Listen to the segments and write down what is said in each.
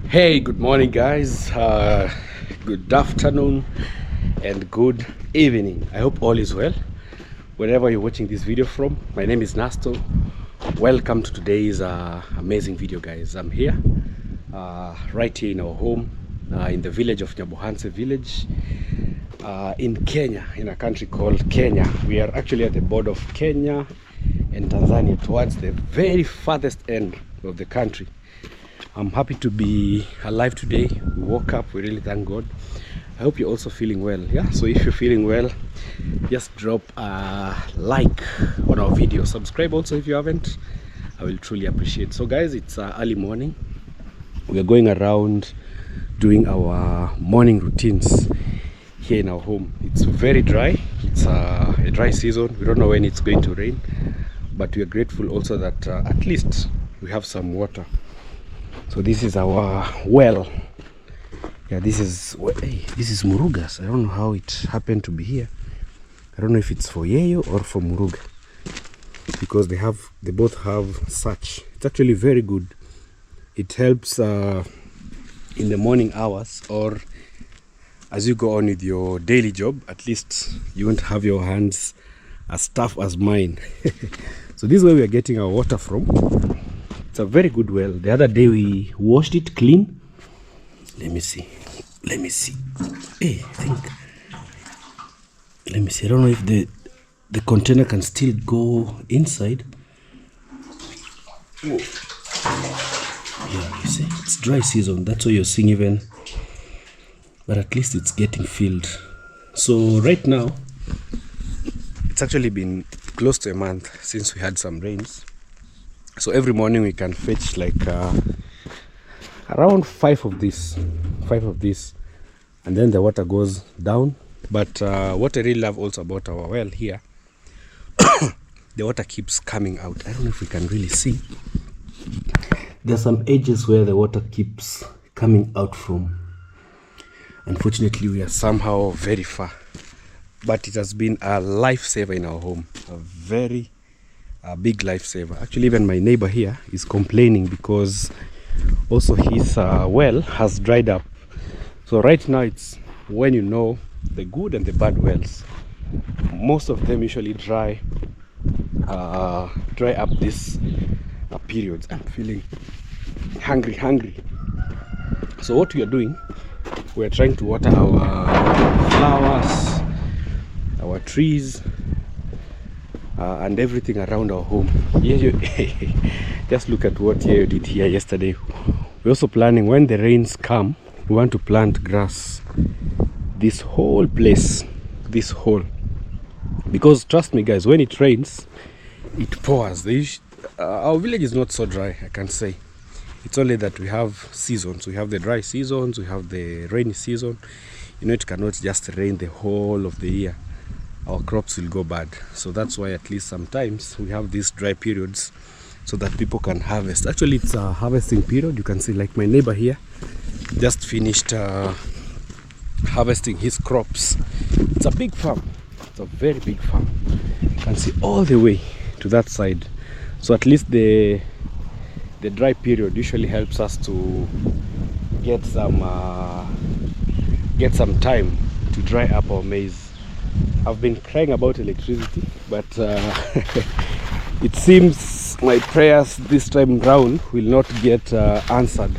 Hey, good morning guys, good afternoon and good evening. I hope all is well wherever you're watching this video from. My name is Nasto. Welcome to today's amazing video, guys. I'm here right here in our home in the village of Nyabohanse village in Kenya, in a country called Kenya. We are actually at the border of Kenya and Tanzania, towards the very farthest end of the country. I'm happy to be alive today. We woke up, we really thank God. I hope you're also feeling well. Yeah, so if you're feeling well, just drop a like on our video. Subscribe also if you haven't. I will truly appreciate. So guys, it's early morning. We are going around doing our morning routines here in our home. It's very dry. It's a dry season. We don't know when it's going to rain, but we are grateful also that at least we have some water. So this is our well. Yeah, this is Murugas. I don't know how it happened to be here. I don't know if it's for Yeyo or for Muruga, because they both have such. It's actually very good. It helps in the morning hours, or as you go on with your daily job. At least you won't have your hands as tough as mine. So this is where we are getting our water from. It's a very good well. The other day we washed it clean. Let me see. Hey, I think. Let me see. I don't know if the container can still go inside. Whoa. Yeah, you see, it's dry season. That's why you're seeing even. But at least it's getting filled. So right now, it's actually been close to a month since we had some rains. So every morning we can fetch like around five of these, and then the water goes down. But what I really love also about our well here, the water keeps coming out. I don't know if we can really see. There's some edges where the water keeps coming out from. Unfortunately, we are somehow very far, but it has been a lifesaver in our home, a very big lifesaver. Actually, even my neighbor here is complaining because also his well has dried up. So right now, it's when you know the good and the bad wells. Most of them usually dry up this periods. I'm feeling hungry. So what we are doing, we are trying to water our flowers, our trees, and everything around our home. Just look at what you did here yesterday. We're also planning, when the rains come, we want to plant grass. This whole place, because trust me guys, when it rains, it pours. Our village is not so dry, I can say. It's only that we have seasons. We have the dry seasons, we have the rainy season. You know, it cannot just rain the whole of the year. Our crops will go bad. So that's why at least sometimes we have these dry periods so that people can harvest. Actually, it's a harvesting period. You can see, like my neighbor here just finished harvesting his crops. It's a big farm. It's a very big farm. You can see all the way to that side. So at least the dry period usually helps us to get some time to dry up our maize. I've been crying about electricity, but it seems my prayers this time round will not get answered.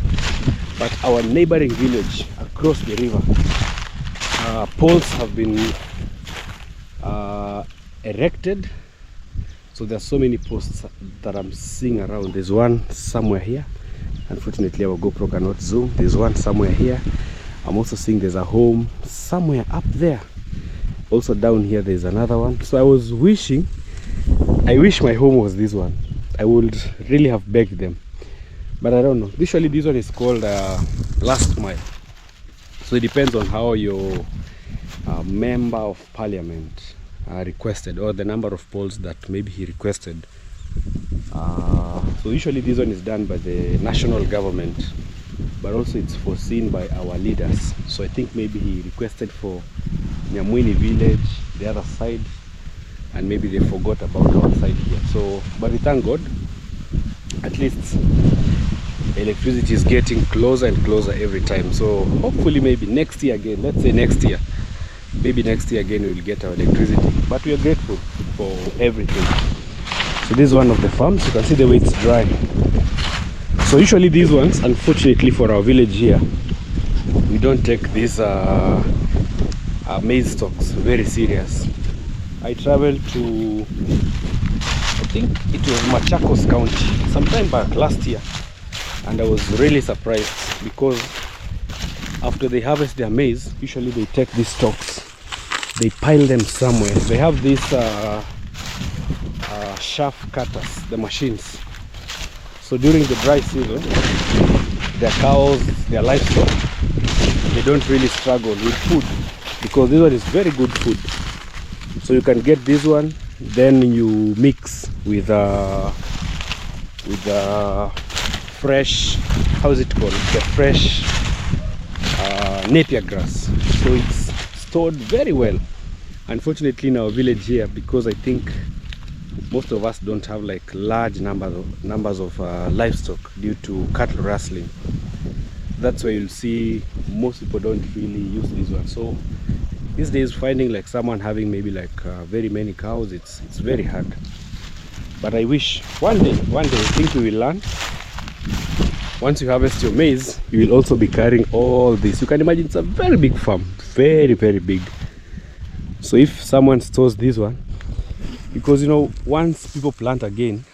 But our neighboring village across the river, poles have been erected. So there's so many posts that I'm seeing around. There's one somewhere here. Unfortunately, our GoPro cannot zoom. There's one somewhere here. I'm also seeing there's a home somewhere up there. Also down here there's another one. So I wish my home was this one. I would really have begged them, but I don't know. Usually this one is called last mile. So it depends on how your member of parliament requested, or the number of polls that maybe he requested. So usually this one is done by the national government, but also it's foreseen by our leaders. So I think maybe he requested for Nyamwini village, the other side, and maybe they forgot about our side here. So, but we thank God, at least electricity is getting closer and closer every time. So hopefully maybe next year again, let's say next year, maybe next year again we will get our electricity. But we are grateful for everything. So this is one of the farms. You can see the way it's dry. So usually these ones, unfortunately for our village here, we don't take these maize stalks very serious. I traveled to, I think it was Machakos County sometime back last year, and I was really surprised because after they harvest their maize, usually they take these stalks, they pile them somewhere. They have these shaft cutters, the machines. So during the dry season, their cows, their livestock, they don't really struggle with food because this one is very good food. So you can get this one, then you mix with fresh, how is it called? The fresh napier grass. So it's stored very well. Unfortunately in our village here, because I think most of us don't have like large numbers of livestock due to cattle rustling. That's why you'll see most people don't really use this one. So these days finding like someone having maybe like very many cows, it's very hard. But I wish one day I think we will learn. Once you harvest your maize, you will also be carrying all this. You can imagine it's a very big farm, very big. So if someone stores this one, because you know, once people plant again,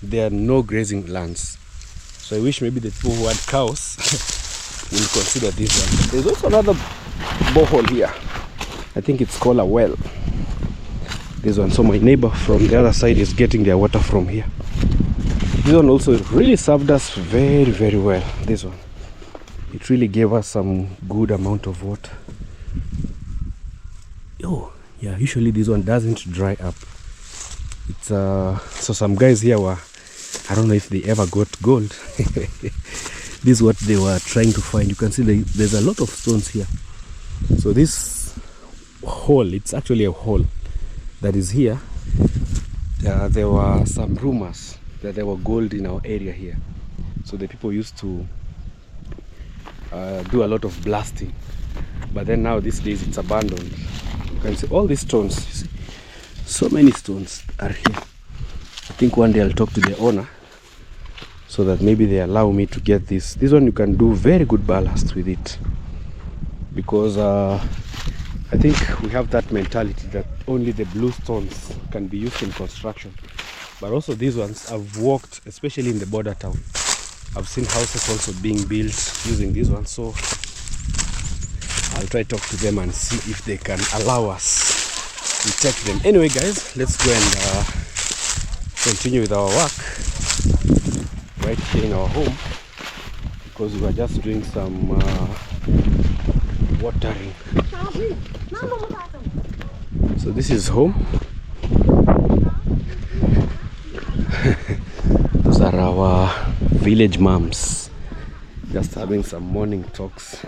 there are no grazing lands. So I wish maybe the people who had cows will consider this one. There's also another borehole here. I think it's called a well. This one. So my neighbor from the other side is getting their water from here. This one also really served us very well. This one, it really gave us some good amount of water. Oh yeah, usually this one doesn't dry up. It's so some guys here were, I don't know if they ever got gold. This is what they were trying to find. You can see there's a lot of stones here. So this hole, it's actually a hole that is here. There were some rumors that there were gold in our area here. So the people used to do a lot of blasting. But then now these days it's abandoned. You can see all these stones. You see? So many stones are here. I think one day I'll talk to the owner so that maybe they allow me to get this. This one you can do very good ballast with it, because I think we have that mentality that only the blue stones can be used in construction. But also these ones, I've walked, especially in the border town, I've seen houses also being built using these ones. So I'll try to talk to them and see if they can allow us to take them. Anyway guys, let's go and continue with our work right here in our home, because we were just doing some watering. So this is home. Those are our village moms, just having some morning talks.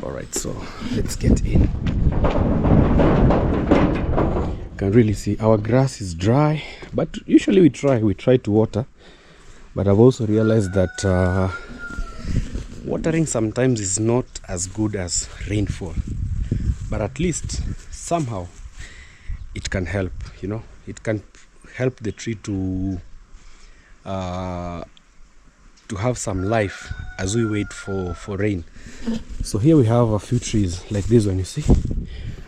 All right, so let's get in. You can really see our grass is dry, but usually we try to water. But I've also realized that watering sometimes is not as good as rainfall, but at least somehow it can help. You know, it can help the tree to have some life as we wait for rain. So here we have a few trees like this one, you see.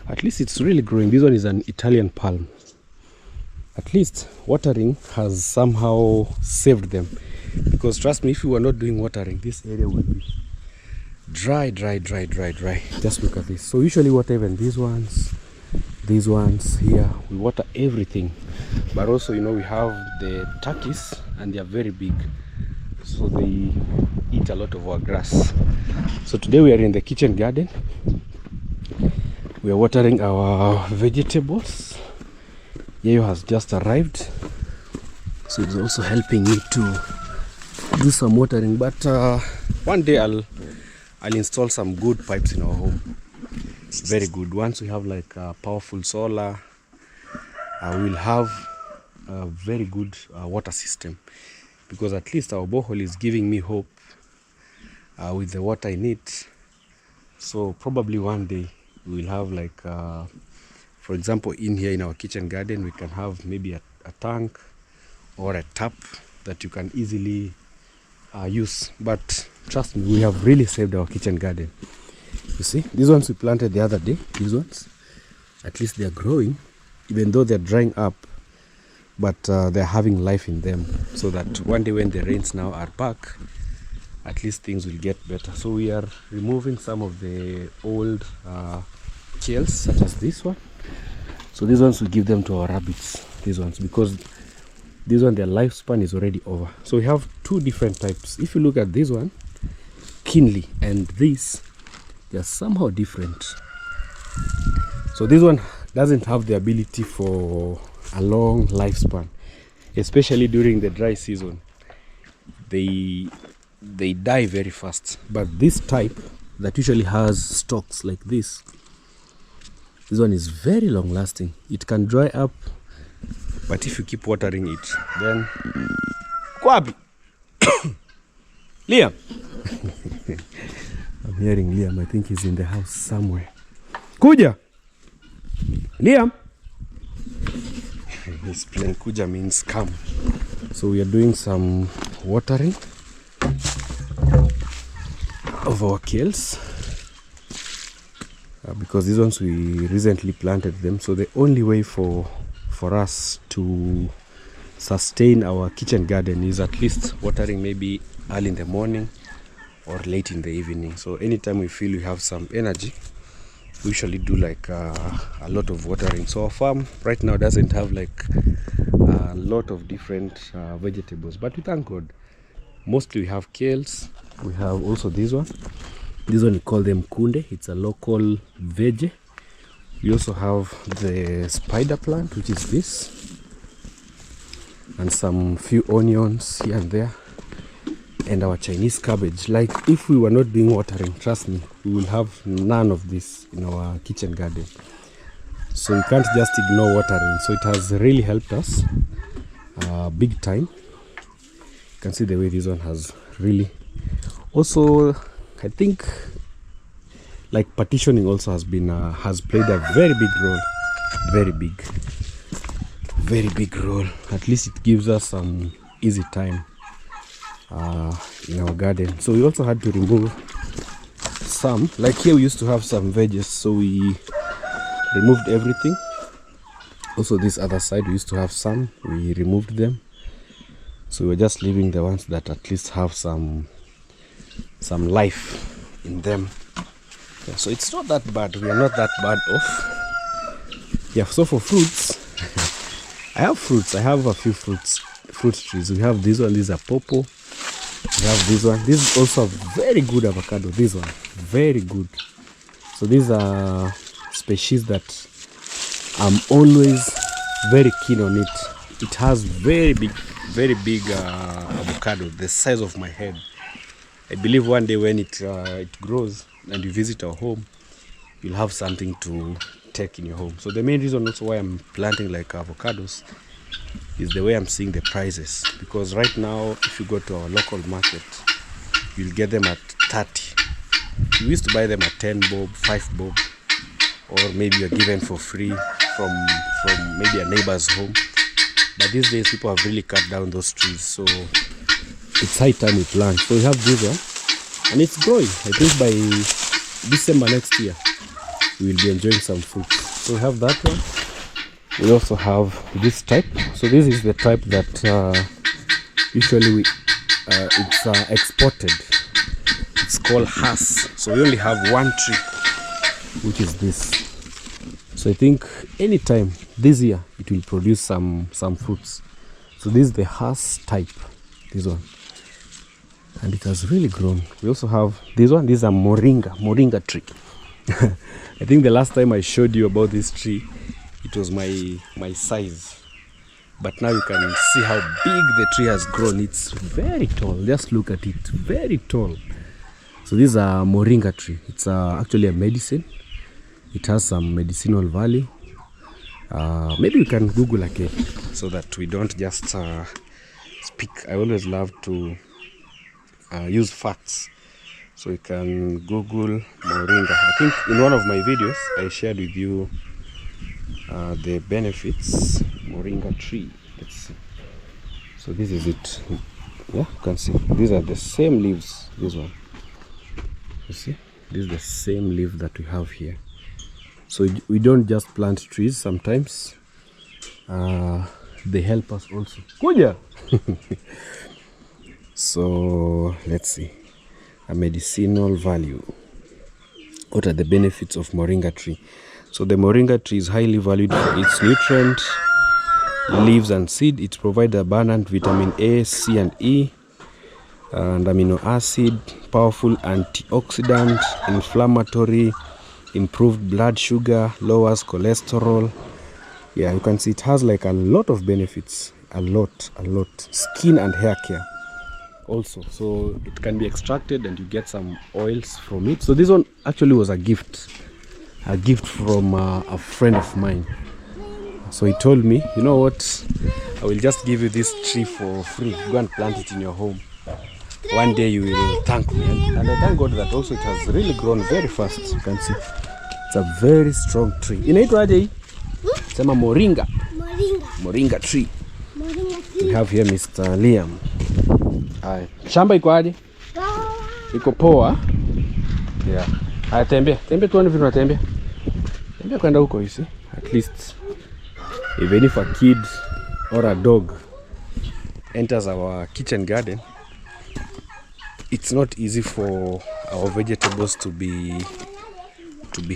At least it's really growing. This one is an Italian palm. At least watering has somehow saved them, because trust me, if we were not doing watering, this area would be dry. Just look at this. So usually water even these ones here, we water everything. But also, you know, we have the turkeys and they are very big, so they eat a lot of our grass. So today we are in the kitchen garden. We are watering our vegetables. Yayo has just arrived, so it's also helping me to do some watering. But one day I'll install some good pipes in our home. Very good. Once we have like a powerful solar, we'll have a very good water system. because at least our borehole is giving me hope with the water in it. So probably one day we will have like for example, in here in our kitchen garden we can have maybe a tank or a tap that you can easily use. But trust me, we have really saved our kitchen garden. You see, these ones we planted the other day, these ones, at least they're growing, even though they're drying up, but they're having life in them, so that one day when the rains now are back, at least things will get better. So we are removing some of the old kilns, such as this one. So these ones we give them to our rabbits, these ones, because this one, their lifespan is already over. So we have two different types. If you look at this one, Kinley, and this, they are somehow different. So this one doesn't have the ability for a long lifespan, especially during the dry season. They die very fast. But this type that usually has stalks like this one is very long lasting. It can dry up, but if you keep watering it, then Kwabi Liam I'm hearing Liam. I think he's in the house somewhere. Kuja Liam. He's playing. Kuja means come. So we are doing some watering of our kales because these ones we recently planted them. So the only way for us to sustain our kitchen garden is at least watering maybe early in the morning or late in the evening. So anytime we feel we have some energy, we usually do like a lot of watering. So our farm right now doesn't have like a lot of different vegetables, but we thank God. Mostly we have kales. We have also this one we call them kunde. It's a local veggie. We also have the spider plant, which is this, and some few onions here and there, and our Chinese cabbage. Like if we were not doing watering, trust me, we will have none of this in our kitchen garden. So we can't just ignore watering. So it has really helped us big time. You can see the way this one has really also, I think, like partitioning also has been has played a very big role, very big role. At least it gives us some easy time in our garden. So we also had to remove some, like here we used to have some veggies, so we removed everything. Also this other side we used to have some, we removed them. So we're just leaving the ones that at least have some life in them. Yeah, so it's not that bad. We are not that bad off. Yeah, so for fruits, I have fruits. I have a few fruit trees. We have this one. These are pawpaw. We have this one. This is also a very good avocado. This one, very good. So these are species that I'm always very keen on it. It has very big avocado, the size of my head. I believe one day when it grows and you visit our home, you'll have something to take in your home. So the main reason also why I'm planting like avocados is the way I'm seeing the prices. Because right now, if you go to our local market, you'll get them at 30. We used to buy them at 10 bob, 5 bob, or maybe you're given for free from maybe a neighbor's home. But these days people have really cut down those trees, so it's high time we plant. So we have this one, and it's growing. I think by December next year we will be enjoying some fruit. So we have that one. We also have this type. So this is the type that usually it's exported. It's called Hass. So we only have one tree, which is this. So I think anytime this year it will produce some fruits. So this is the Hass type, this one, and it has really grown. We also have this one. This is a moringa tree. I think the last time I showed you about this tree, it was my size, but now you can see how big the tree has grown. It's very tall. Just look at it, very tall. So this is a moringa tree. It's actually a medicine. It has some medicinal value. Maybe you can Google again so that we don't just pick. I always love to use facts. So you can Google moringa. I think in one of my videos I shared with you the benefits moringa tree. Let's see. So this is it. Yeah, you can see these are the same leaves. This one, you see, this is the same leaf that we have here. So we don't just plant trees. Sometimes they help us also. Kuja. So let's see. A medicinal value. What are the benefits of moringa tree? So the moringa tree is highly valued for its nutrient, leaves and seed. It provides abundant vitamin A, C and E and amino acid, powerful antioxidant, inflammatory, improved blood sugar, lowers cholesterol. Yeah, you can see it has like a lot of benefits. A lot. Skin and hair care also. So it can be extracted and you get some oils from it. So this one actually was a gift from a friend of mine. So he told me, you know what, I will just give you this tree for free. Go and plant it in your home. One day you will thank me. And I thank God that also it has really grown very fast. You can see it's a very strong tree. Inaitwa aje hii? Sema moringa. Moringa tree. We have here Mr. Liam. Shamba iko aje? Iko poa. Yeah. Haya, tembea tuone vipi unatembea. Tembea kwenda huko, you see. At least even if a kid or a dog enters our kitchen garden, it's not easy for our vegetables to be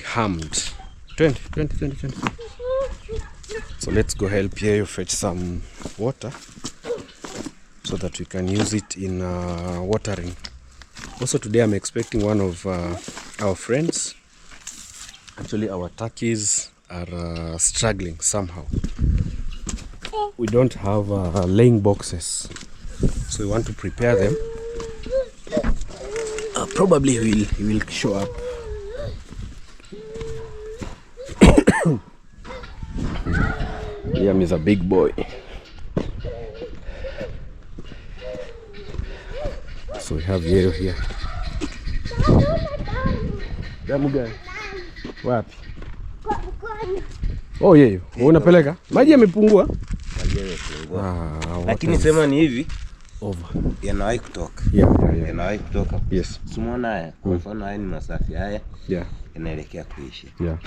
harmed. 20. So let's go help here fetch some water so that we can use it in watering. Also today I'm expecting one of our friends. Actually our turkeys are struggling somehow. We don't have laying boxes, so we want to prepare them. Probably he will show up. Liam is a big boy. So we have Yero here. Damuga. Wapi? Oh yeye, unapeleka? Maji yamepungua? Maji yamepungua. Lakini sema ni hivi. Over. Yanawahi kutoka. Yeah. Yanawahi kutoka. Yes. Umeona haya? Kwa mfano haya ni masafi haya. Yeah. Yanaelekea kuisha. Yeah.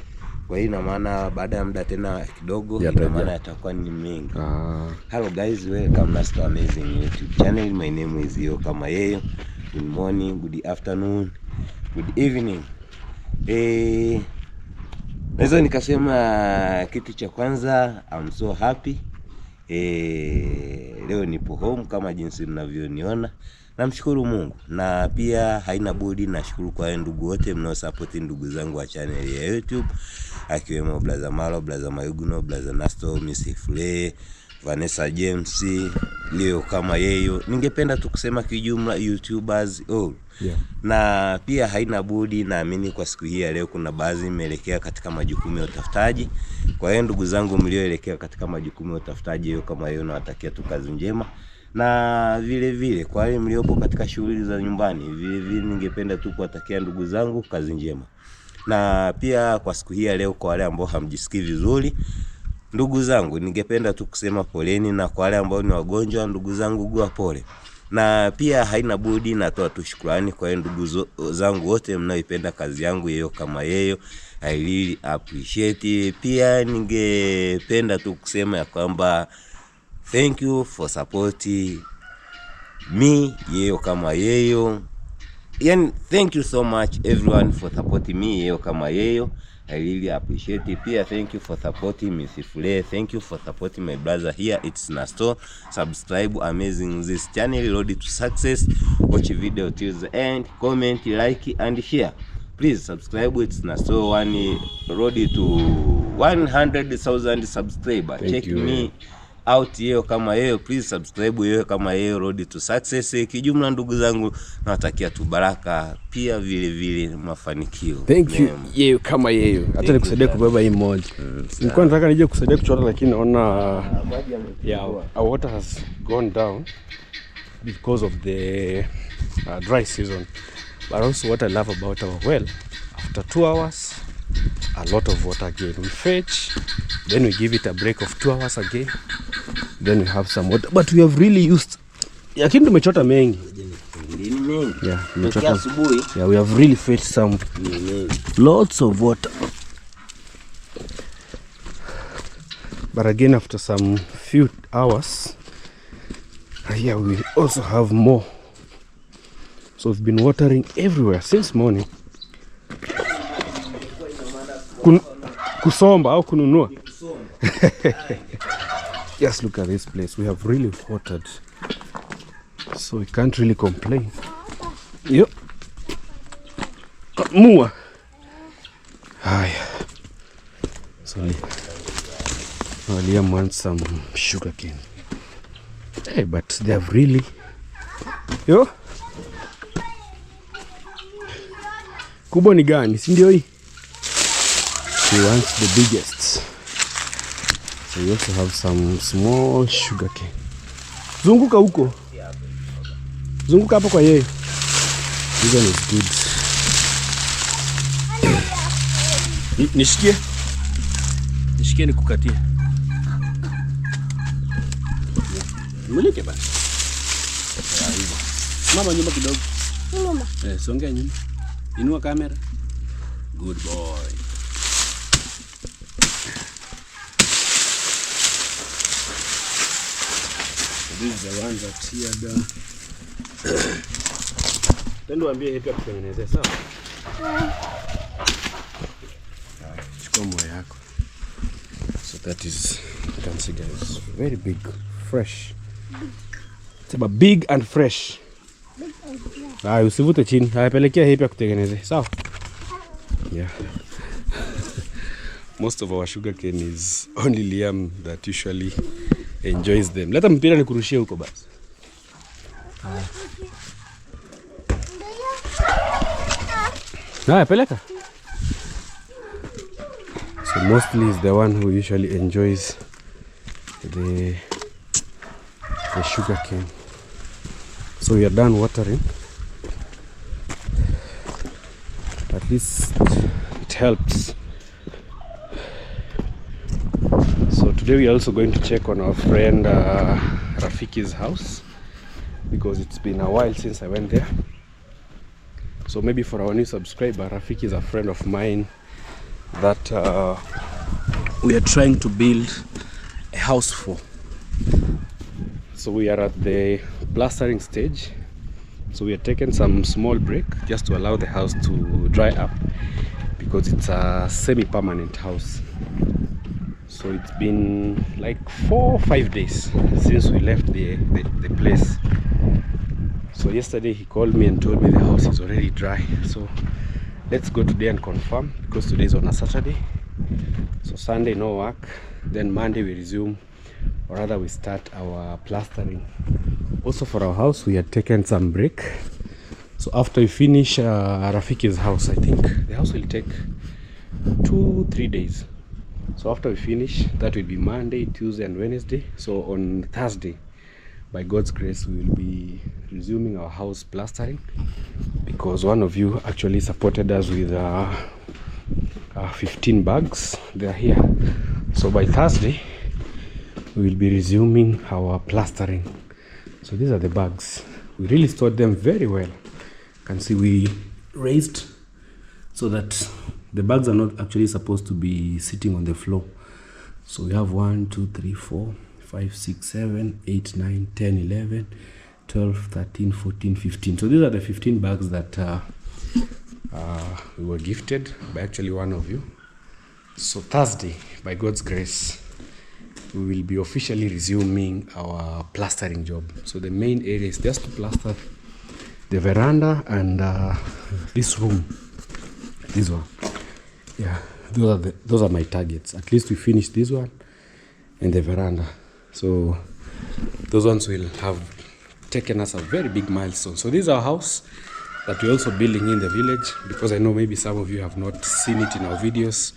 Kwa hiyo ina maana baada ya muda tena kidogo ina maana yatakuwa ni mengi. Hello guys, welcome Nasto amazing YouTube channel. My name is Yo kama Yeyo. Good morning, good afternoon, good evening. Naweza nikasema kitu cha kwanza, I'm so happy. Leo nipo home kama jinsi mnavyoniona. Namshukuru Mungu, na pia haina budi nashukuru kwa ndugu wote mnao support ndugu zangu wa channel ya YouTube, akiwemo Blaza Malo, Blaza Mayuguno, Blaza Nasto, Miss Fule, Vanessa James, Leo kama Yeyo. Ningependa tu kusema kijumla YouTubers all. Yeah. Na pia haina budi naamini kwa siku hii ya leo kuna baadhi mmeelekea katika majukumu ya utafutaji. Kwa hiyo ndugu zangu mlioelekea katika majukumu ya utafutaji, Yo kama Yeyo nawatakia tu kazi njema. Na vile kwa wale mliopo katika shughuli za nyumbani, vile ningependa tu kuwatakia ndugu zangu kazi njema. Na pia kwa siku hii ya leo kwa wale ambao hamjisikii vizuri, ndugu zangu ningependa tu kusema poleni, na kwa wale ambao ni wagonjwa ndugu zangu gua pole. Na pia haina budi natoa tu shukrani kwa ndugu zangu wote mnaoipenda kazi yangu Yo kama Yeyo. I really appreciate. Pia ningependa tu kusema ya kwamba thank you for supporting me Yo kama Yeyo. Yani thank you so much everyone for supporting me Yo kama Yeyo. I really appreciate it. Pia thank you for supporting Miss Fule. Thank you for supporting my brother here. It's Nasto. Subscribe amazing this channel, road to success. Watch video till the end. Comment, like and share. Please subscribe. It's Nasto. Road to 100,000 subscribers. Check me out yeo kama yeo, please subscribe yeo kama yeo, road to success. Kijumla ndugu zangu, nawatakia tu baraka pia vile vile mafanikio. Thank you yeo kama yeo. Hata nikusaidia kubeba hii moja. Nilikuwa nataka nije kusaidia kuchora lakini naona our water has gone down because of the dry season. But also what I love about our well, after 2 hours, a lot of water again. We fetch, then we give it a break of 2 hours again, then we have some water. But we have really used, lakini tumechota mengi. Yeah, we have really fetched some, lots of water. But again, after some few hours, here we also have more. So we've been watering everywhere since morning. Kusomba au kununua. Just look at this place. We have really watered, so we can't really complain. Yep. Mua. Haya. So Liam wants some sugar cane. Hey, but they have really. Yo. Kubwa ni gani? Si ndio hii? He wants the biggest. So we also have some small sugar cane. Zunguka huko. Zunguka hapo kwa yeye. This one is good. Nishikie. Nishikie nikukatie. Mulike basi. Mama nyuma kidogo. Nyuma. Songea nyuma. Inua kamera. Good boy. This is the one that here down. Tendo ambie hepi ya kutengenezea sawa? Chukua moyo yako. So that is, you can see guys, very big, fresh. It's about big and fresh. Usivute chini. Pelekea hepi ya kutengenezea sawa? Yeah. Most of our sugar cane is only Liam that usually enjoys them. Leta mpira nikurushie huko basi. Peleka. So mostly is the one who usually enjoys the sugar cane. So we are done watering. At least it helps. So today we are also going to check on our friend Rafiki's house, because it's been a while since I went there. So maybe for our new subscriber, Rafiki is a friend of mine that we are trying to build a house for. So we are at the plastering stage. So we are taking some small break just to allow the house to dry up, because it's a semi-permanent house. So it's been like 4 or 5 days since we left the place. So yesterday he called me and told me the house is already dry. So let's go today and confirm, because today is on a Saturday. So Sunday no work, then Monday we resume, or rather we start our plastering. Also for our house we had taken some break. So after we finish Rafiki's house, I think the house will take 2-3 days. So after we finish, that will be Monday, Tuesday and Wednesday. So on Thursday, by God's grace, we will be resuming our house plastering, because one of you actually supported us with 15 bags. They are here. So by Thursday, we will be resuming our plastering. So these are the bags. We really stored them very well. You can see we raised so that the bags are not actually supposed to be sitting on the floor. So we have 1, 2, 3, 4, 5, 6, 7, 8, 9, 10, 11, 12, 13, 14, 15. So these are the 15 bags that we were gifted by actually one of you. So Thursday, by God's grace, we will be officially resuming our plastering job. So the main area is just to plaster the veranda and this room, this one. Yeah, those are my targets. At least we finish this one and the veranda. So those ones will have taken us a very big milestone. So this is our house that we're also building in the village, because I know maybe some of you have not seen it in our videos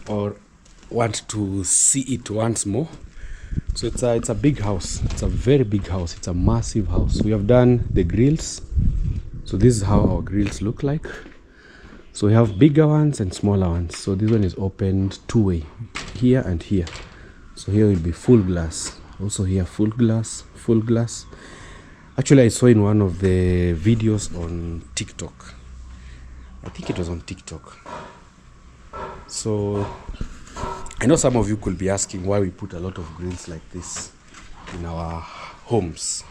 or want to see it once more. So it's a big house. It's a very big house. It's a massive house. We have done the grills. So this is how our grills look like. So we have bigger ones and smaller ones. So this one is opened two-way, here and here. So here will be full glass. Also here full glass, full glass. Actually, I saw in one of the videos on TikTok. I think it was on TikTok. So I know some of you could be asking why we put a lot of grills like this in our homes.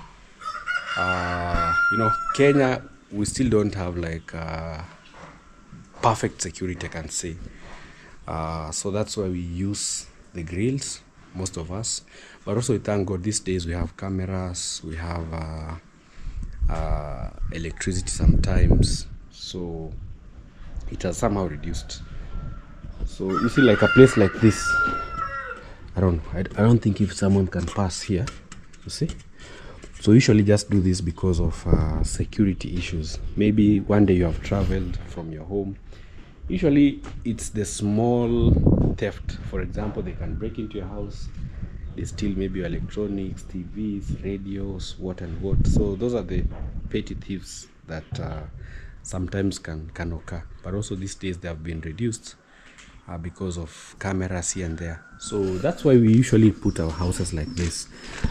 You know, Kenya, we still don't have like perfect security, I can say. So that's why we use the grills, most of us. But also, we thank God these days we have cameras, we have electricity sometimes. So it has somehow reduced. So you see, like a place like this, I don't think if someone can pass here, you see. So usually just do this because of security issues. Maybe one day you have traveled from your home. Usually it's the small theft. For example, they can break into your house, they steal maybe your electronics, TVs, radios, what and what. So those are the petty thieves that sometimes can occur. But also these days they have been reduced because of cameras here and there. So that's why we usually put our houses like this.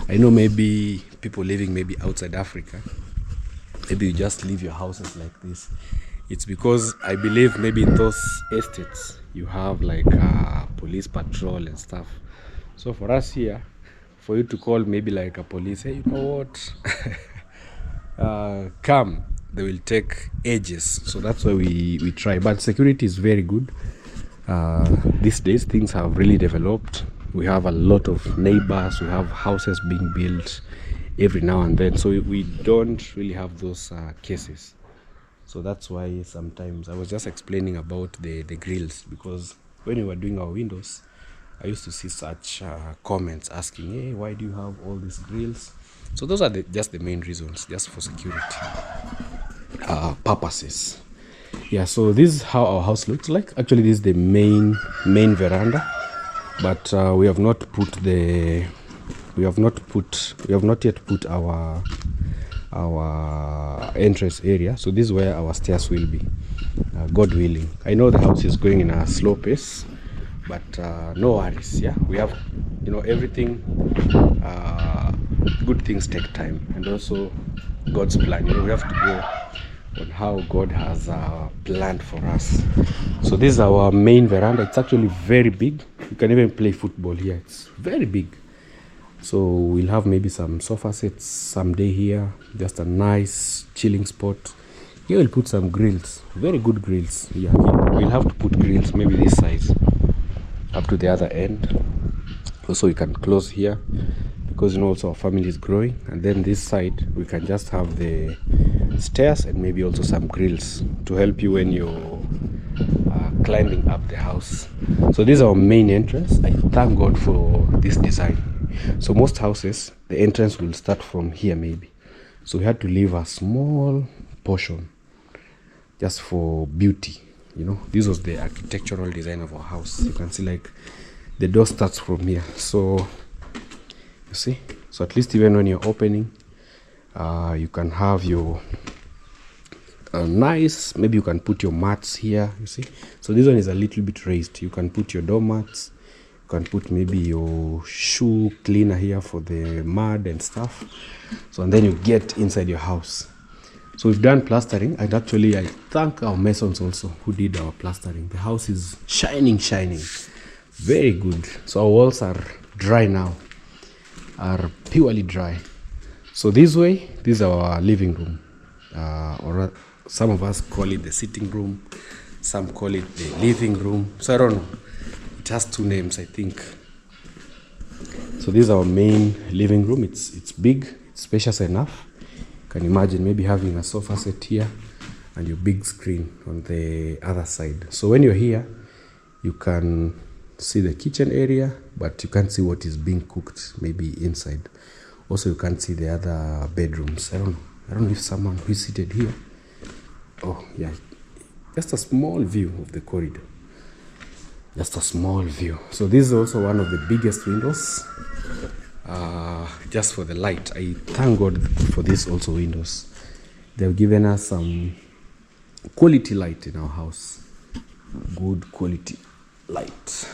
I know maybe people living maybe outside Africa, maybe you just leave your houses like this. It's because I believe maybe in those estates you have like police patrol and stuff. So for us here, for you to call maybe like a police, hey, you know what, come, they will take ages. So that's why we try. But security is very good. These days things have really developed. We have a lot of neighbors, we have houses being built every now and then, so we don't really have those cases. So that's why sometimes I was just explaining about the grills, because when we were doing our windows, I used to see such comments asking, hey, why do you have all these grills? So those are just the main reasons, just for security purposes. Yeah, so this is how our house looks like. Actually, this is the main veranda, but we have not yet put our entrance area. So this is where our stairs will be, God willing. I know the house is going in a slow pace, but no worries. Yeah, we have, you know, everything. Good things take time, and also God's plan. You know, we have to go on how God has planned for us. So this is our main veranda. It's actually very big. You can even play football here. It's very big. So we'll have maybe some sofa sets someday here, just a nice chilling spot. Here we'll put some grills, very good grills. Yeah, we'll have to put grills maybe this size up to the other end. Also we can close here, because you know also our family is growing. And then this side we can just have the stairs and maybe also some grills to help you when you're climbing up the house. So this is our main entrance. I thank God for this design. So most houses, the entrance will start from here maybe. So we had to leave a small portion just for beauty. You know, this was the architectural design of our house. You can see like the door starts from here. So you see, so at least even when you're opening, you can have your nice, maybe you can put your mats here, you see. So this one is a little bit raised. You can put your door mats, you can put maybe your shoe cleaner here for the mud and stuff. So and then you get inside your house. So we've done plastering, and actually I thank our masons also who did our plastering. The house is shining, very good. So our walls are dry now, are purely dry. So this way, this is our living room, or some of us call it the sitting room, some call it the living room. So I don't know, it has two names, I think. So this is our main living room. It's big, it's spacious enough. You can imagine maybe having a sofa set here and your big screen on the other side. So when you're here, you can see the kitchen area, but you can't see what is being cooked maybe inside. Also, you can't see the other bedrooms. I don't know if someone who is seated here. Oh yeah, just a small view of the corridor. Just a small view. So this is also one of the biggest windows. Just for the light. I thank God for this also windows. They've given us some quality light in our house. Good quality light.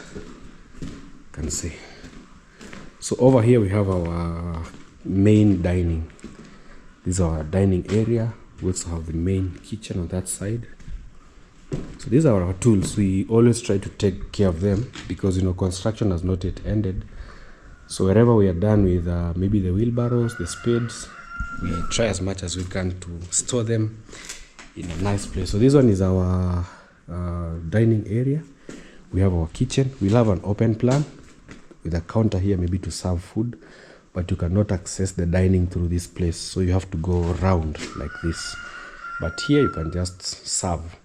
You can see. So over here we have our main dining. This is our dining area. We also have the main kitchen on that side. So these are our tools. We always try to take care of them because construction has not yet ended. So wherever we are done with maybe the wheelbarrows, the spades, we try as much as we can to store them in a nice place. So this one is our dining area. We have our kitchen. We'll have an open plan with a counter here maybe to serve food, but you cannot access the dining through this place, so you have to go around like this. But here you can just serve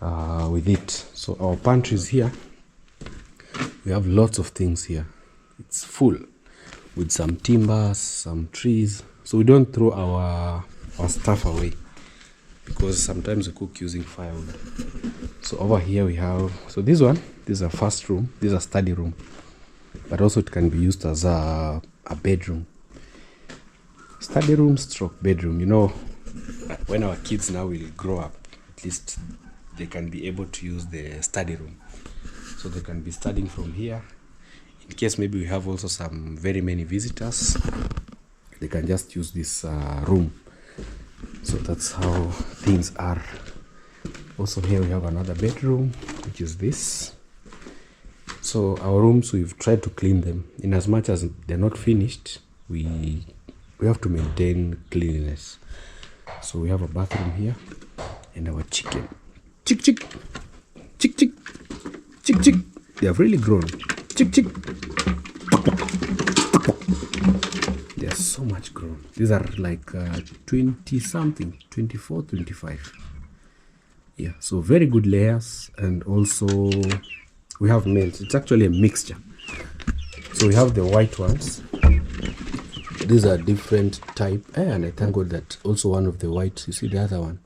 with it. So our pantry is here. We have lots of things here. It's full with some timbers, some trees. So we don't throw our stuff away because sometimes we cook using firewood. So over here we have, so this is a first room. This is a study room, but also it can be used as a bedroom. Study room stroke bedroom. When our kids now will grow up, at least they can be able to use the study room. So they can be studying from here. In case maybe we have also some very many visitors, they can just use this room. So that's how things are. Also here we have another bedroom, which is this. So our rooms, we've tried to clean them. In as much as they're not finished, we have to maintain cleanliness. So we have a bathroom here and our chicken. Chick, chick, chick, chick, chick, chick. They have really grown. Chick, chick. They are so much grown. These are like 20 something, 24, 25. Yeah, so very good layers. And also we have males. It's actually a mixture. So we have the white ones. These are different type. And I thank God that also one of the whites, you see the other one,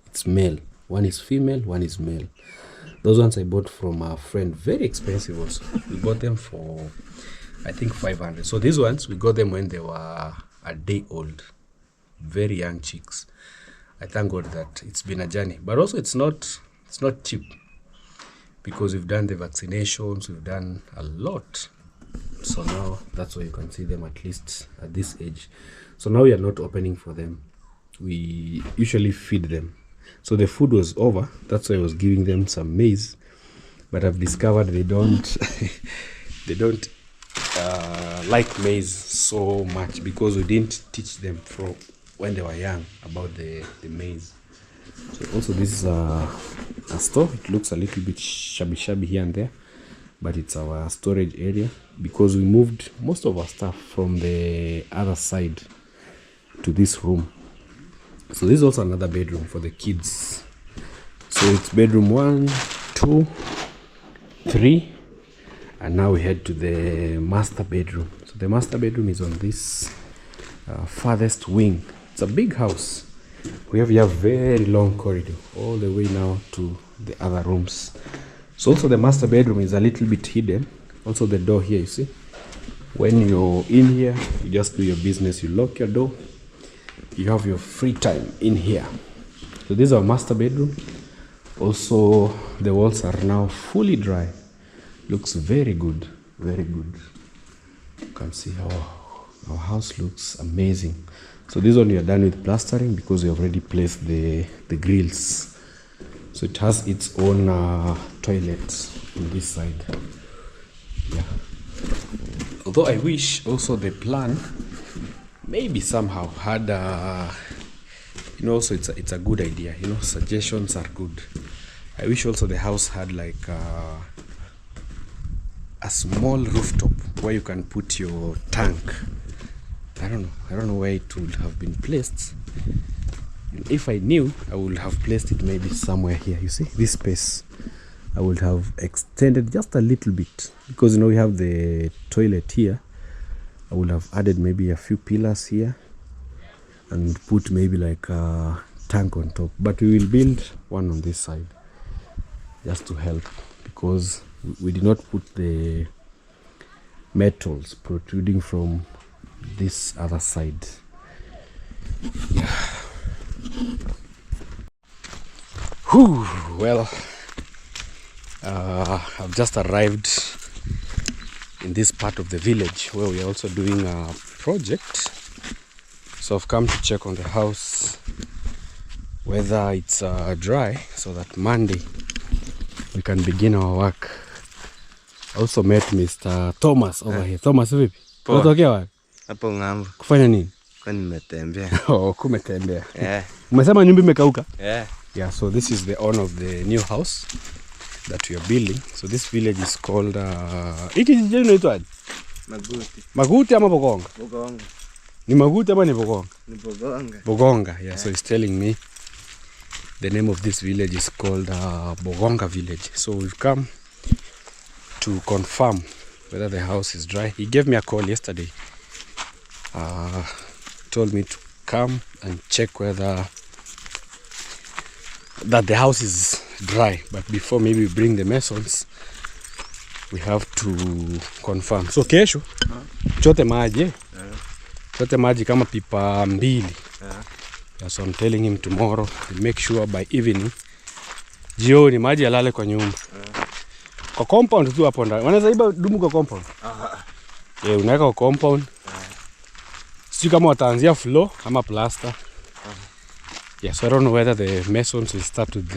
it's male. One is female, one is male. Those ones I bought from a friend, very expensive also. We bought them for, I think, 500. So these ones, we got them when they were a day old. Very young chicks. I thank God that it's been a journey. But also it's not cheap. Because we've done the vaccinations, we've done a lot. So now that's why you can see them at least at this age. So now we are not opening for them. We usually feed them. So the food was over. That's why I was giving them some maize. But I've discovered they don't they don't like maize so much because we didn't teach them from when they were young about the maize. So also this is a store. It looks a little bit shabby here and there, but it's our storage area because we moved most of our stuff from the other side to this room. So this is also another bedroom for the kids. So it's bedroom 1, 2, 3, and now we head to the master bedroom. So the master bedroom is on this farthest wing. It's a big house. We have a very long corridor all the way now to the other rooms. So also the master bedroom is a little bit hidden. Also the door here, you see, when you're in here, you just do your business, you lock your door, you have your free time in here. So this is our master bedroom. Also the walls are now fully dry. Looks very good, very good. You can see how our house looks amazing. So this one we are done with plastering because we have already placed the grills. So it has its own toilet on this side. Yeah. Although I wish also the plan maybe somehow had also it's a good idea. Suggestions are good. I wish also the house had like a small rooftop where you can put your tank. I don't know where it would have been placed. If I knew, I would have placed it maybe somewhere here. You see this space, I would have extended just a little bit, because we have the toilet here. I would have added maybe a few pillars here and put maybe like a tank on top, but we will build one on this side just to help, because we did not put the metals protruding from this other side. Yeah. Whew, well, I've just arrived in this part of the village where we are also doing a project. So I've come to check on the house whether it's dry, so that Monday we can begin our work. I also met Mr. Thomas over here. Thomas, vipi? Unatokea wapi? Hapo ng'ambo. Kufanya nini? Kwani nimetembea. Oh, kumetembea. Yeah. Umesema nyumba imekauka? Yeah. Yeah, so this is the owner of the new house that we are building. So this village is called hiki kijiji inaitwaje? Maguti. Maguti ama Bogonga? Bogonga. Ni Maguti ama ni Bogonga? Ni Bogonga. Bogonga, yeah. So he's telling me the name of this village is called Bogonga village. So we've come to confirm whether the house is dry. He gave me a call yesterday. Told me to come and check whether that the house is dry, but before maybe we bring the masons, we have to confirm. So kesho chote maji, chote maji kama pipa mbili. Yeah, so I'm telling him tomorrow to make sure by evening jioni maji yalale kwa nyumba. Kwa compound tu hapo ndani. Wanaweza iba dumu kwa compound. Unaweka kwa compound. Sio kama wataanzia floor ama plaster. Yeah, so I don't know whether the masons will start with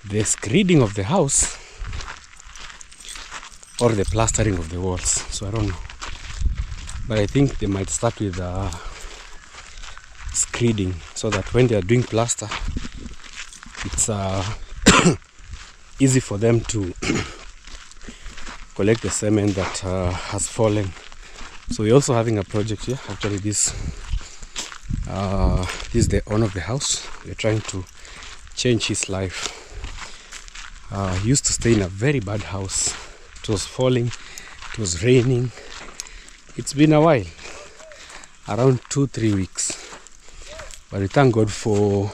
the screeding of the house or the plastering of the walls. So I don't know. But I think they might start with screeding, so that when they are doing plaster, it's easy for them to collect the cement that has fallen. So we're also having a project here. Actually, this is the owner of the house. We're trying to change his life. He used to stay in a very bad house. It was falling, it was raining. It's been a while, around 2-3 weeks. But we thank God for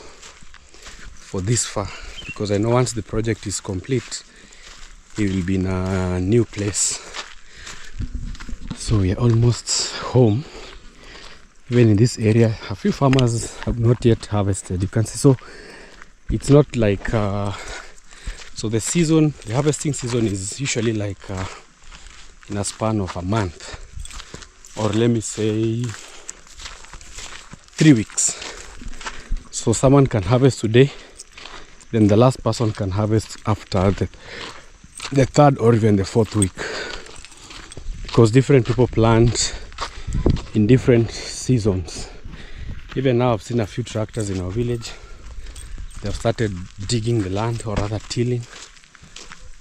this far, because I know once the project is complete, he will be in a new place. So we are almost home. Even in this area, a few farmers have not yet harvested. You can see, so it's not like so the harvesting season is usually like in a span of a month, or let me say 3 weeks. So someone can harvest today, then the last person can harvest after the third or even the fourth week, because different people plant in different seasons. Even now I've seen a few tractors in our village. They've started digging the land, or rather tilling.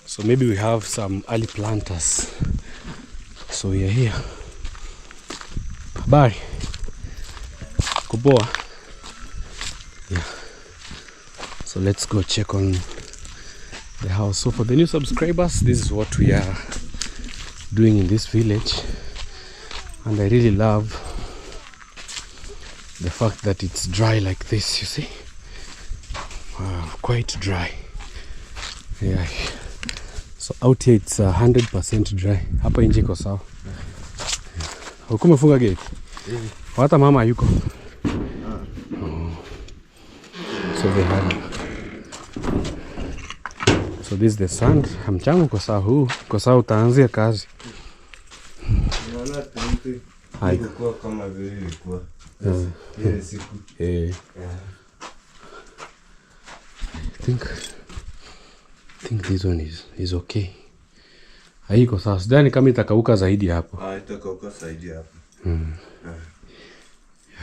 So maybe we have some early planters. So we are here. Bye. Kuboa. Yeah. So let's go check on the house. So for the new subscribers, this is what we are doing in this village. And I really love the fact that it's dry like this, you see. Wow, quite dry. Yeah. So out here it's 100% dry. Hapa nje iko sawa. Huko umefunga gate? Hata mama yuko. So they had. So this is the sand. Mchanga uko sawa huu. Uko sawa utaanzia kazi. Haikuwa kama vile ilikuwa. Ile siku. I think this one is okay. Haiko sawa. Sidhani kama itakauka zaidi hapo. Itakauka zaidi hapo.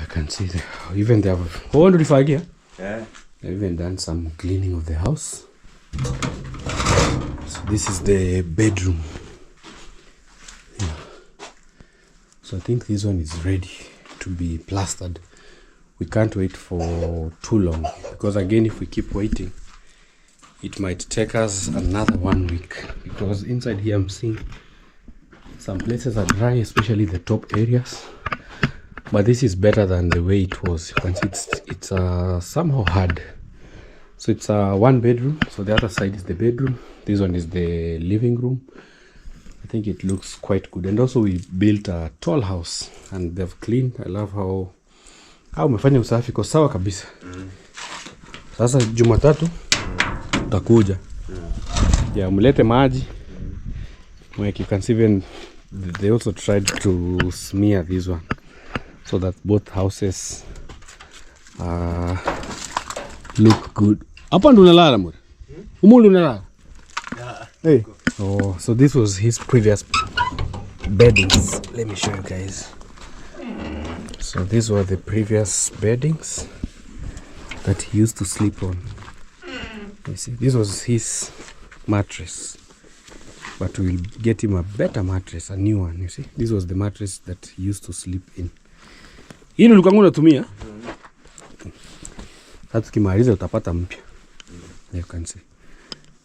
I can see even they have they've even done some cleaning of the house. So this is the bedroom. Yeah. So I think this one is ready to be plastered. We can't wait for too long, because again if we keep waiting, it might take us another 1 week, because inside here I'm seeing some places are dry, especially the top areas. But this is better than the way it was. You can see it's somehow hard. So it's a 1 bedroom. So the other side is the bedroom. This one is the living room. I think it looks quite good. And also we built a tall house and they've cleaned. I love how umefanya usafi kwa sawa kabisa. Sasa Jumatatu utakuja. Yeah, mlete maji. Like you can see, even they also tried to smear this one so that both houses look good. Hapa ndo unalala mura? Umundu unalala? Yeah. Hey. Oh, so this was his previous beddings. Let me show you guys. So these were the previous beddings that he used to sleep on. You see, this was his mattress. But we'll get him a better mattress, a new one, you see. This was the mattress that he used to sleep in. Hii ndio ulikuwa unatumia? Sasa tukimaliza utapata mpya. You can see.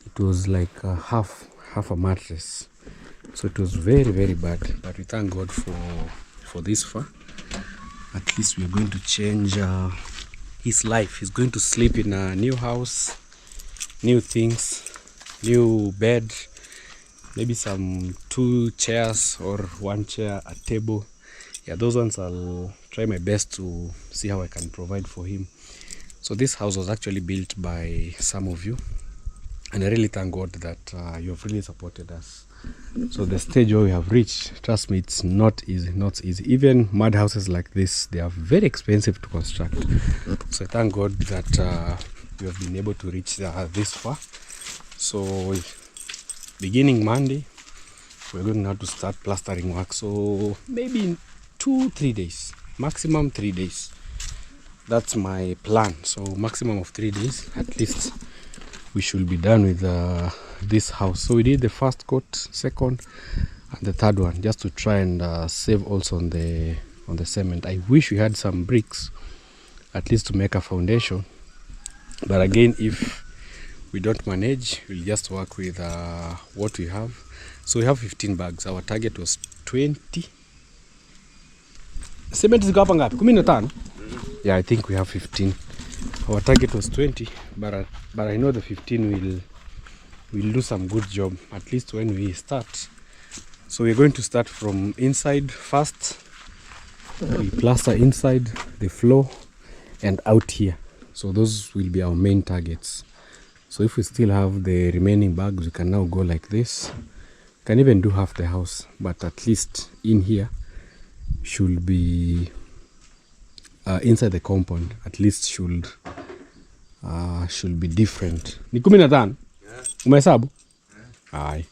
It was like half a mattress. So it was very, very bad. But we thank God for this far. At least we are going to change his life. He's going to sleep in a new house, new things, new bed. Maybe some 2 chairs or 1 chair, a table. Yeah, those ones I'll try my best to see how I can provide for him. So this house was actually built by some of you, and I really thank God that you have really supported us. So the stage where we have reached, trust me, it's not easy, not easy. Even mud houses like this, they are very expensive to construct. So I thank God that we have been able to reach this far. So beginning Monday, we're going now to start plastering work. So maybe in 2-3 days, maximum 3 days. That's my plan. So maximum of 3 days, at least we should be done with this house. So we did the first coat, second, and the third one, just to try and save also on the cement. I wish we had some bricks, at least to make a foundation. But again, if we don't manage, we'll just work with what we have. So we have 15 bags. Our target was 20. Cement is going up 15. Yeah, I think we have 15. Our target was 20, but I know the 15 will do some good job, at least when we start. So we're going to start from inside first. We plaster inside the floor and out here. So those will be our main targets. So if we still have the remaining bags, we can now go like this. Can even do half the house, but at least in here should be inside the compound. At least should be different. Ni 15? Umehesabu? Aye.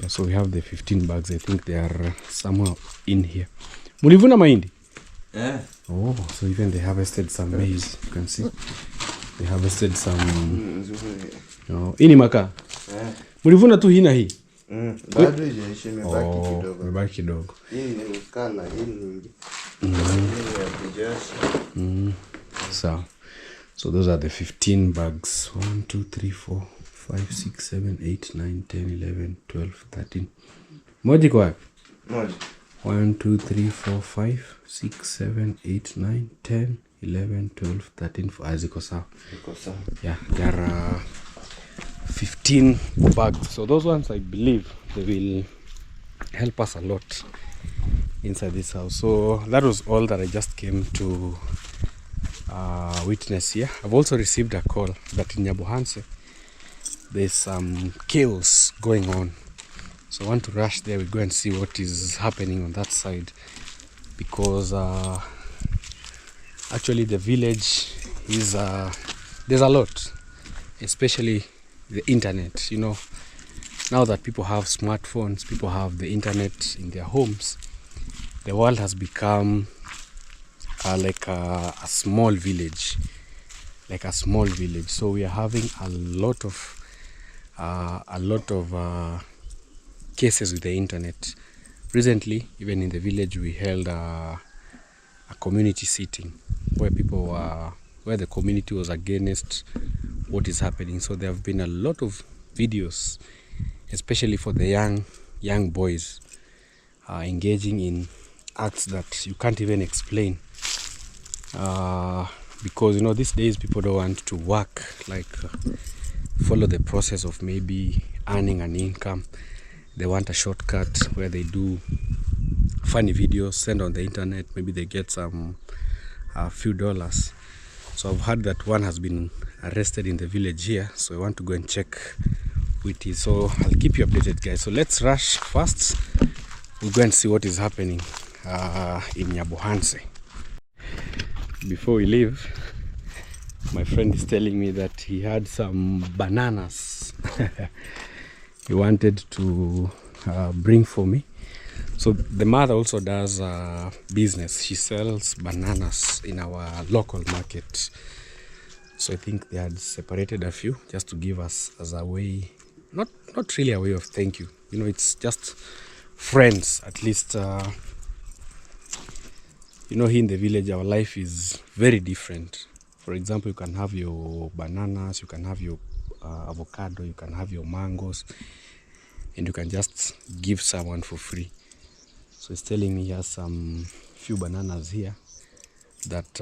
Yeah, so we have the 15 bags. I think they are somewhere in here. Mulivuna mahindi? Yeah. Oh, so even they harvested some maize. You can see. They harvested some. Oh, ini maka. Mulivuna tu hii na hii. Bado hijaisha, imebaki kidogo. Imebaki kidogo. Hii ni ukala, hii nyingi. So those are the 15 bags. 1, 2, 3, 4, 5, 6, 7, 8, 9, 10, 11, 12, 13. Moja kwa wapi? Moja. 1, 2, 3, 4, 5, 6, 7, 8, 9, 10, 11, 12, 13. Ziko sawa. Ziko sawa. Yeah, there are 15 bags. So those ones, I believe they will help us a lot inside this house. So that was all that I just came to witness here. I've also received a call that in Nyabohanse there's some chaos going on. So I want to rush there. We go and see what is happening on that side, because actually the village is there's a lot, especially the internet. You know, now that people have smartphones, people have the internet in their homes, the world has become like a small village, So we are having a lot of cases with the internet. Recently, even in the village, we held a community sitting where the community was against what is happening. So there have been a lot of videos, especially for the young boys, engaging in acts that you can't even explain, because these days people don't want to work, like follow the process of maybe earning an income. They want a shortcut where they do funny videos, send on the internet, maybe they get some few dollars. So I've heard that one has been arrested in the village here, so I want to go and check who it is. So I'll keep you updated, guys. So let's rush fast. We'll go and see what is happening in Nyabuhanse. Before we leave, my friend is telling me that he had some bananas he wanted to bring for me. So the mother also does business. She sells bananas in our local market. So I think they had separated a few just to give us as a way, not really a way of thank you. It's just friends. At least, here in the village, our life is very different. For example, you can have your bananas, you can have your avocado, you can have your mangoes, and you can just give someone for free. So he's telling me he has some few bananas here that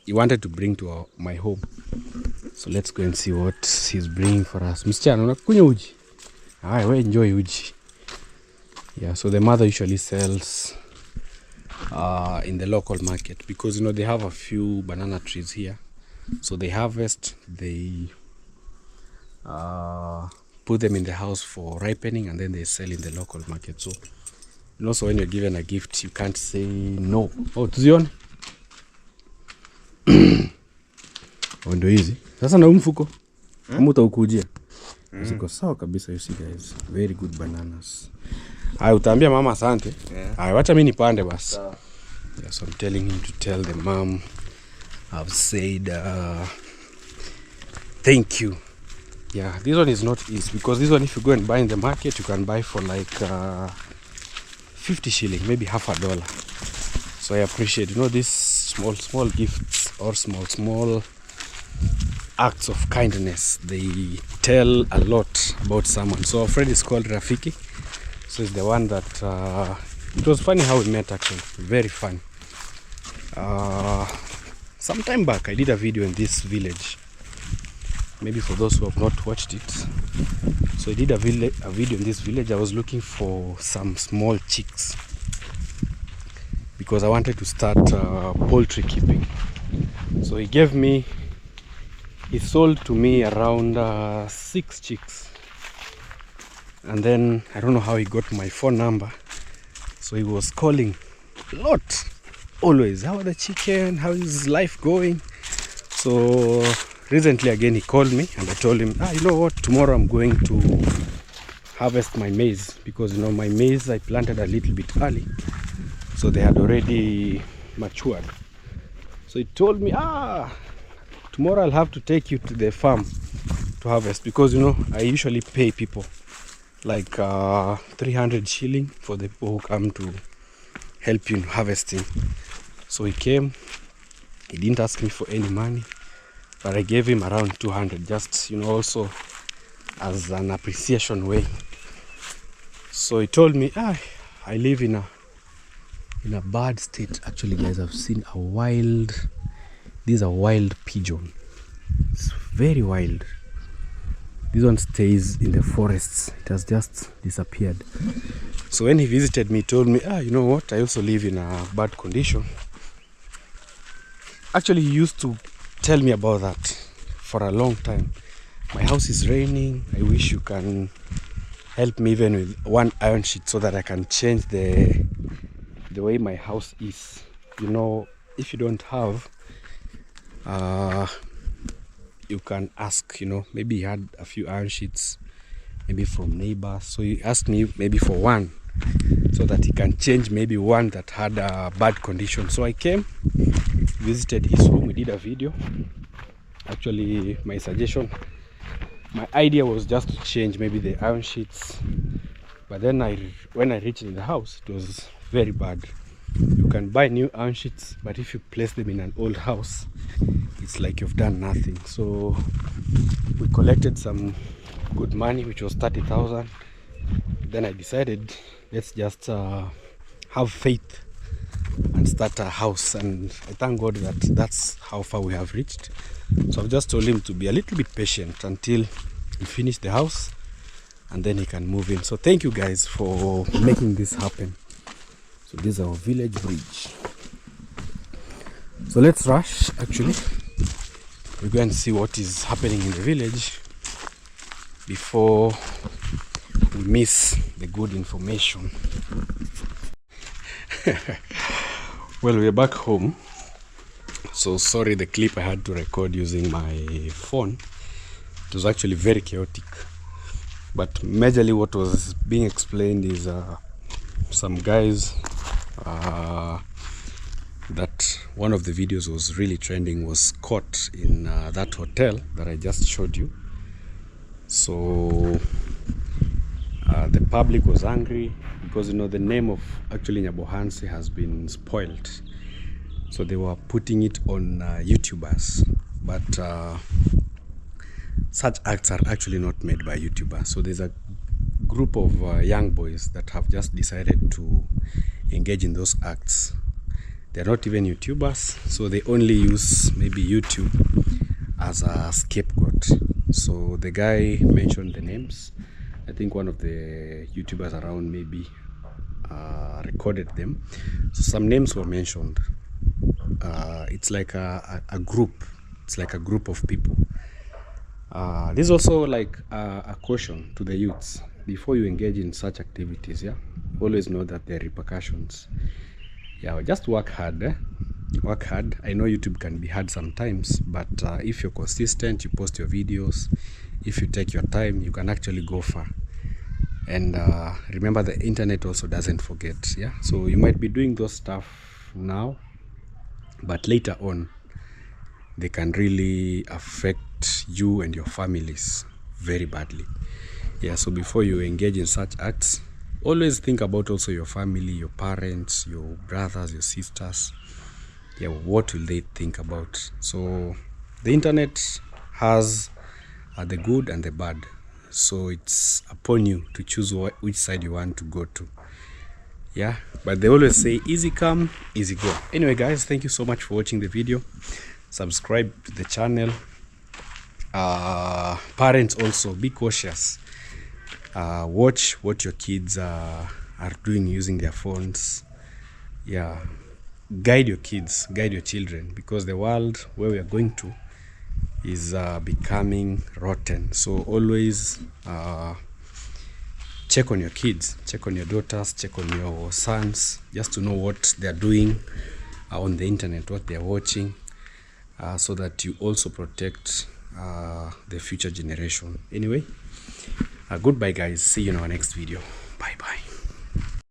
he wanted to bring to my home. So let's go and see what he's bringing for us. Msichana, unakunywa uji? Alright, we enjoy uji. Yeah, so the mother usually sells in the local market, because they have a few banana trees here. So they harvest, they put them in the house for ripening, and then they sell in the local market. So so when you're given a gift, you can't say no. Oh, tuzione ndo hizi sasa na mfuko amuta ukujia ziko sawa kabisa. You see guys, very good bananas. Utaambia mama asante. Wacha mimi nipande basi. Yeah, so I'm telling him to tell the mom I've said thank you. Yeah, this one is not easy, because this one, if you go and buy in the market, you can buy for like 50 shilling, maybe $50. So I appreciate, these small gifts or small acts of kindness. They tell a lot about someone. So our friend is called Rafiki. So it's the one that it was funny how we met, actually, very fun. Some time back I did a video in this village, maybe for those who have not watched it. So I did a video in this village. I was looking for some small chicks because I wanted to start poultry keeping. So he sold to me around 6 chicks, and then I don't know how he got my phone number. So he was calling a lot, always. How are the chicken? How is life going? So recently again he called me, and I told him, you know what, tomorrow I'm going to harvest my maize, because my maize I planted a little bit early, so they had already matured. So he told me, tomorrow I'll have to take you to the farm to harvest, because I usually pay people like 300 shilling for the people who come to help you in harvesting. So he came, he didn't ask me for any money, but I gave him around 200, just also as an appreciation way. So he told me, I live in a bad state. Actually, guys, I've seen these are wild pigeon. It's very wild. This one stays in the forests. It has just disappeared. So when he visited me, he told me, you know what, I also live in a bad condition. Actually, he used to tell me about that for a long time. My house is raining. I wish you can help me even with one iron sheet so that I can change the way my house is. If you don't have, you can ask, maybe he had a few iron sheets, maybe from neighbors. So he asked me maybe for one, so that he can change maybe one that had a bad condition. So I came, visited his home, we did a video. Actually, my idea was just to change maybe the iron sheets, but then when I reached in the house, it was very bad. You can buy new iron sheets, but if you place them in an old house, it's like you've done nothing. So we collected some good money, which was 30,000. Then I decided, let's just have faith and start a house, and I thank God that that's how far we have reached. So I've just told him to be a little bit patient until we finish the house, and then he can move in. So thank you guys for making this happen. So this is our village bridge. So let's rush. Actually, we're going to see what is happening in the village before we miss the good information. Well, we're back home. So sorry, the clip I had to record using my phone, it was actually very chaotic. But majorly what was being explained is some guys that one of the videos was really trending was caught in that hotel that I just showed you. So the public was angry because, you know, the name of actually Nyabohansi has been spoiled. So they were putting it on YouTubers, but such acts are actually not made by YouTubers. So there's a group of young boys that have just decided to engage in those acts. They're not even YouTubers, so they only use maybe YouTube as a scapegoat. So the guy mentioned the names. I think one of the YouTubers around maybe recorded them. So some names were mentioned. It's like a group. It's like a group of people. This is also like a caution to the youths. Before you engage in such activities, yeah, always know that there are repercussions. Yeah, just work hard. Work hard. I know YouTube can be hard sometimes, but if you're consistent, you post your videos, if you take your time, you can actually go far. And remember, the internet also doesn't forget. Yeah, so you might be doing those stuff now, but later on they can really affect you and your families very badly. Yeah, so before you engage in such acts, always think about also your family, your parents, your brothers, your sisters. Yeah, what will they think about? So the internet has the good and the bad, so it's upon you to choose which side you want to go to. Yeah, but they always say easy come, easy go. Anyway guys, thank you so much for watching the video. Subscribe to the channel. Parents also, be cautious. Watch what your kids are doing using their phones. Yeah, guide your kids, guide your children, because the world where we are going to is becoming rotten. So always check on your kids, check on your daughters, check on your sons, just to know what they're doing on the internet, what they're watching, so that you also protect the future generation. Anyway, goodbye guys, see you in our next video.